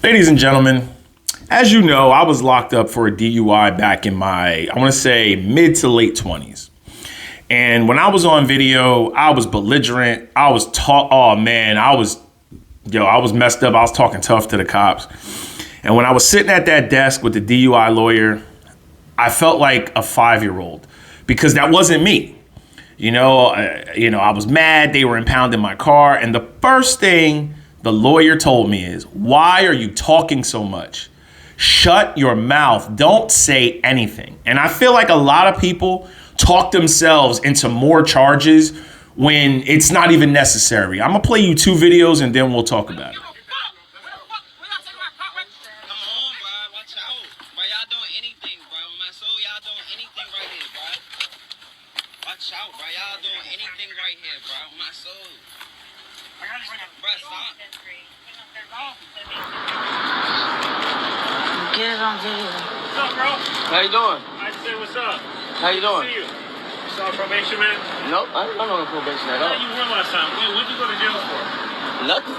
Ladies and gentlemen, as you know, I was locked up for a DUI back in my, I want to say, mid to late 20s. And when I was on video, I was belligerent. I was I was messed up. I was talking tough to the cops. And when I was sitting at that desk with the DUI lawyer, I felt like a 5-year-old because that wasn't me. I was mad. They were impounding my car. And the first thing the lawyer told me is, why are you talking so much? Shut your mouth. Don't say anything. And I feel like a lot of people talk themselves into more charges when it's not even necessary. I'm going to play you 2 videos and then we'll talk about it. Watch out, bro. Y'all doing anything right here, bro. My soul. Bro, stop. Get it on video. What's up, bro? How you doing? I say what's up. How you doing? See you. You saw probation, man? Nope, I don't know probation at all. How you were last time? What'd you go to jail for? Nothing.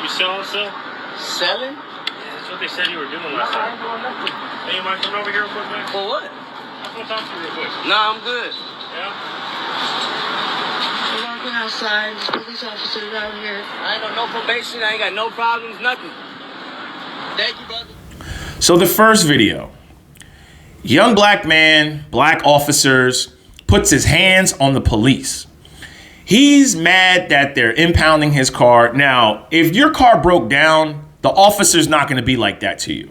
You selling stuff? Selling? Yeah, that's what they said you were doing last I time. ain't doing nothing. Hey, you mind coming over here real quick, man? For what? I just want to talk to you real quick. Nah, I'm good. Yeah? We're walking outside. There's police officers out here. I ain't on no probation. I ain't got no problems, nothing. Thank you, brother. So the first video, young black man, black officers, puts his hands on the police. He's mad that they're impounding his car. Now, if your car broke down, the officer's not going to be like that to you.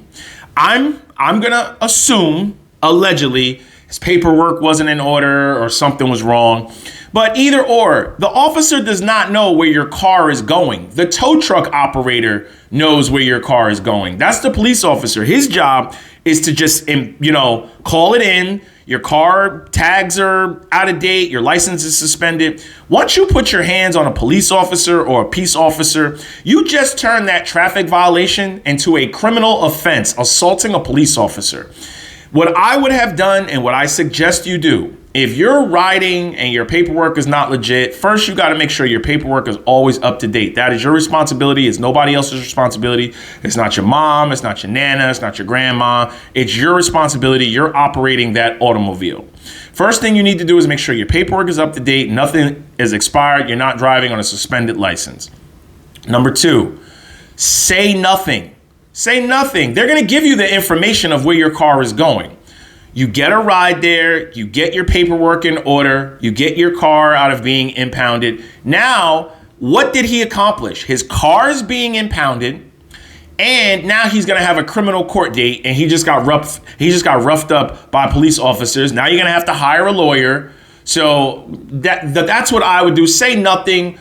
I'm going to assume, allegedly, his paperwork wasn't in order or something was wrong. But either or, the officer does not know where your car is going. The tow truck operator knows where your car is going. That's the police officer. His job is to just, call it in. Your car tags are out of date. Your license is suspended. Once you put your hands on a police officer or a peace officer, you just turn that traffic violation into a criminal offense, assaulting a police officer. What I would have done and what I suggest you do, if you're riding and your paperwork is not legit, first you got to make sure your paperwork is always up to date. That is your responsibility. It's nobody else's responsibility. It's not your mom. It's not your nana. It's not your grandma. It's your responsibility. You're operating that automobile. First thing you need to do is make sure your paperwork is up to date. Nothing is expired. You're not driving on a suspended license. Number 2, say nothing. Say nothing. They're going to give you the information of where your car is going. You get a ride there, you get your paperwork in order, you get your car out of being impounded. Now, what did he accomplish? His car is being impounded, and now he's gonna have a criminal court date, and he just got roughed up by police officers. Now you're gonna have to hire a lawyer. So that's what I would do. Say nothing.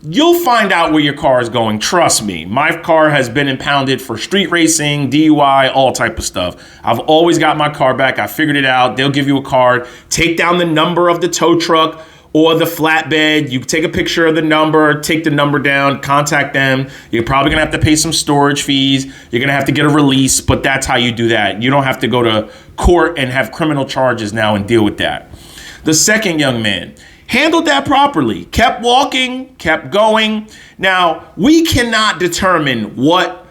You'll find out where your car is going. Trust me. My car has been impounded for street racing, DUI, all type of stuff. I've always got my car back. I figured it out. They'll give you a card. Take down the number of the tow truck or the flatbed. You take a picture of the number, take the number down, contact them. You're probably going to have to pay some storage fees. You're going to have to get a release, but that's how you do that. You don't have to go to court and have criminal charges now and deal with that. The second young man handled that properly, kept walking, kept going. Now, we cannot determine what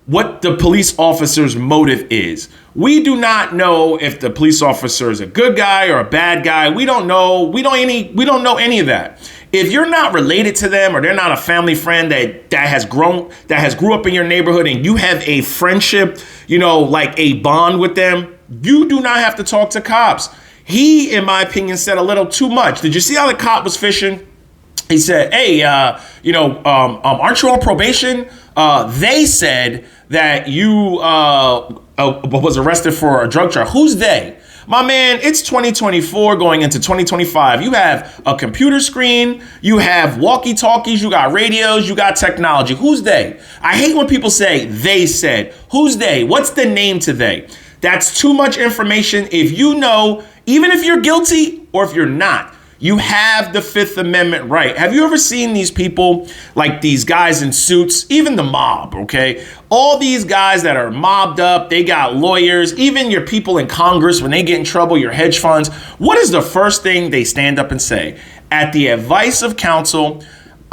the police officer's motive is. We do not know if the police officer is a good guy or a bad guy. We don't know. We don't know any of that. If you're not related to them or they're not a family friend that has grew up in your neighborhood and you have a friendship, like a bond with them, you do not have to talk to cops. He, in my opinion, said a little too much. Did you see how the cop was fishing? He said, hey, aren't you on probation? They said that you was arrested for a drug charge. Who's they? My man, it's 2024 going into 2025. You have a computer screen, you have walkie-talkies, you got radios, you got technology. Who's they? I hate when people say they said. Who's they? What's the name to they? That's too much information. If you know, even if you're guilty or if you're not, you have the Fifth Amendment right. Have you ever seen these people, like these guys in suits, even the mob, okay? All these guys that are mobbed up, they got lawyers, even your people in Congress, when they get in trouble, your hedge funds. What is the first thing they stand up and say? At the advice of counsel,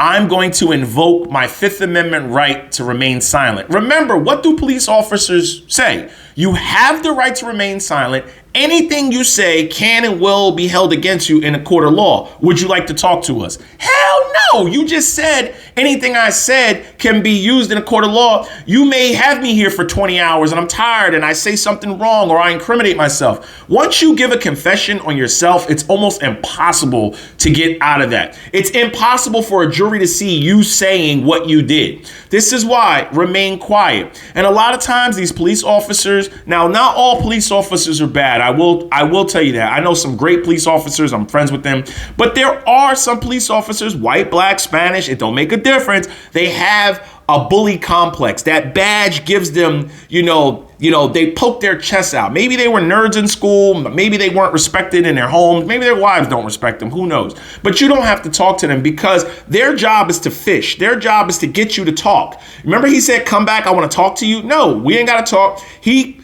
I'm going to invoke my Fifth Amendment right to remain silent. Remember, what do police officers say? You have the right to remain silent. Anything you say can and will be held against you in a court of law. Would you like to talk to us? Hell no. You just said anything I said can be used in a court of law. You may have me here for 20 hours and I'm tired and I say something wrong or I incriminate myself. Once you give a confession on yourself, it's almost impossible to get out of that. It's impossible for a jury to see you saying what you did. This is why remain quiet. And a lot of times these police officers, now not all police officers are bad. I will tell you that. I know some great police officers. I'm friends with them. But there are some police officers, white, black, Spanish, it don't make a difference. They have a bully complex. That badge gives them, they poke their chests out. Maybe they were nerds in school. Maybe they weren't respected in their homes. Maybe their wives don't respect them. Who knows? But you don't have to talk to them because their job is to fish. Their job is to get you to talk. Remember he said, come back, I want to talk to you? No, we ain't got to talk. He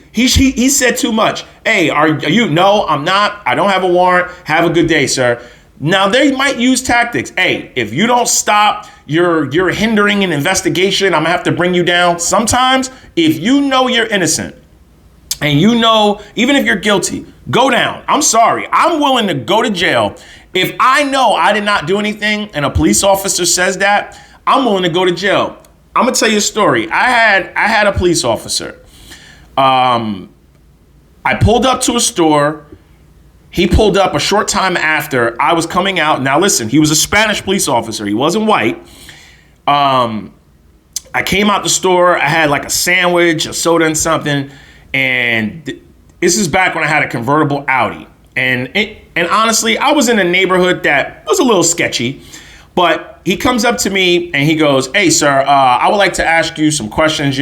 said too much. Hey, are you? No, I'm not. I don't have a warrant. Have a good day, sir. Now they might use tactics. Hey, if you don't stop, you're hindering an investigation. I'm gonna have to bring you down. Sometimes if you know you're innocent and you know, even if you're guilty, go down. I'm sorry. I'm willing to go to jail. If I know I did not do anything and a police officer says that, I'm willing to go to jail. I'm gonna tell you a story. I had a police officer. I pulled up to a store. He pulled up a short time after I was coming out. Now listen, he was a Spanish police officer. He wasn't white. I came out the store. I had like a sandwich, a soda and something. And this is back when I had a convertible Audi. And honestly, I was in a neighborhood that was a little sketchy. But he comes up to me and he goes, hey, sir, I would like to ask you some questions.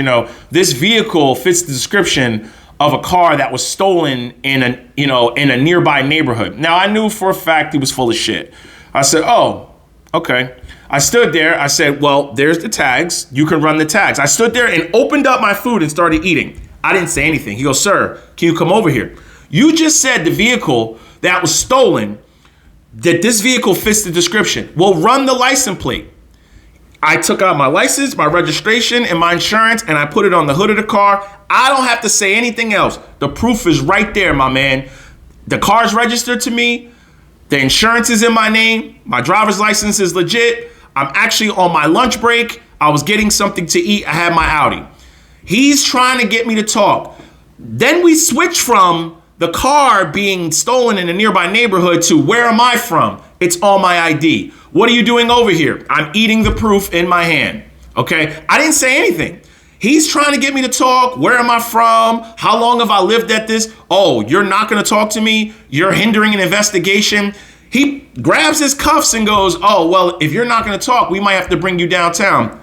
This vehicle fits the description of a car that was stolen in a nearby neighborhood. Now, I knew for a fact he was full of shit. I said, oh, okay. I stood there. I said, well, there's the tags. You can run the tags. I stood there and opened up my food and started eating. I didn't say anything. He goes, sir, can you come over here? You just said the vehicle that was stolen, that this vehicle fits the description. Well, run the license plate. I took out my license, my registration, and my insurance, and I put it on the hood of the car. I don't have to say anything else. The proof is right there, my man. The car's registered to me. The insurance is in my name. My driver's license is legit. I'm actually on my lunch break. I was getting something to eat. I had my Audi. He's trying to get me to talk. Then we switch from the car being stolen in a nearby neighborhood to where am I from? It's on my ID. What are you doing over here? I'm eating the proof in my hand. Okay? I didn't say anything. He's trying to get me to talk. Where am I from? How long have I lived at this? Oh, you're not going to talk to me? You're hindering an investigation. He grabs his cuffs and goes, oh, well, if you're not going to talk, we might have to bring you downtown.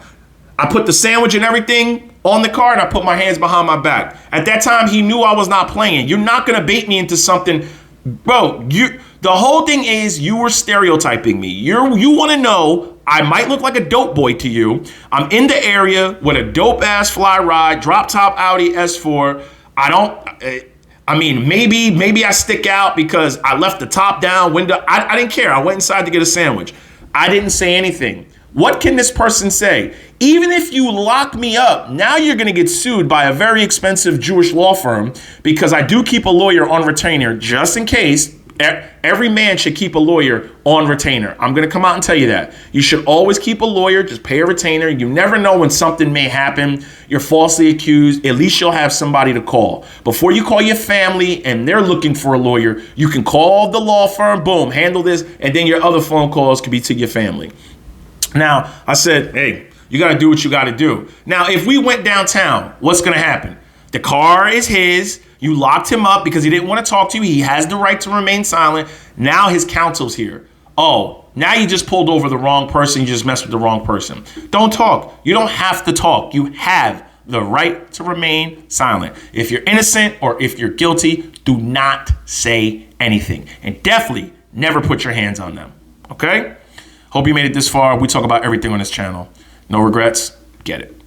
I put the sandwich and everything on the car and I put my hands behind my back. At that time, he knew I was not playing. You're not going to bait me into something. Bro, the whole thing is you were stereotyping me. You want to know I might look like a dope boy to you. I'm in the area with a dope ass fly ride, drop top Audi S4. Maybe I stick out because I left the top down window. I didn't care. I went inside to get a sandwich. I didn't say anything. What can this person say? Even if you lock me up, now you're going to get sued by a very expensive Jewish law firm because I do keep a lawyer on retainer just in case. Every man should keep a lawyer on retainer. I'm going to come out and tell you that. You should always keep a lawyer. Just pay a retainer. You never know when something may happen. You're falsely accused. At least you'll have somebody to call. Before you call your family and they're looking for a lawyer, you can call the law firm, boom, handle this, and then your other phone calls could be to your family. Now, I said, hey, you got to do what you got to do. Now, if we went downtown, what's going to happen? The car is his. You locked him up because he didn't want to talk to you. He has the right to remain silent. Now his counsel's here. Oh, now you just pulled over the wrong person. You just messed with the wrong person. Don't talk. You don't have to talk. You have the right to remain silent. If you're innocent or if you're guilty, do not say anything. And definitely never put your hands on them. Okay? Hope you made it this far. We talk about everything on this channel. No regrets. Get it.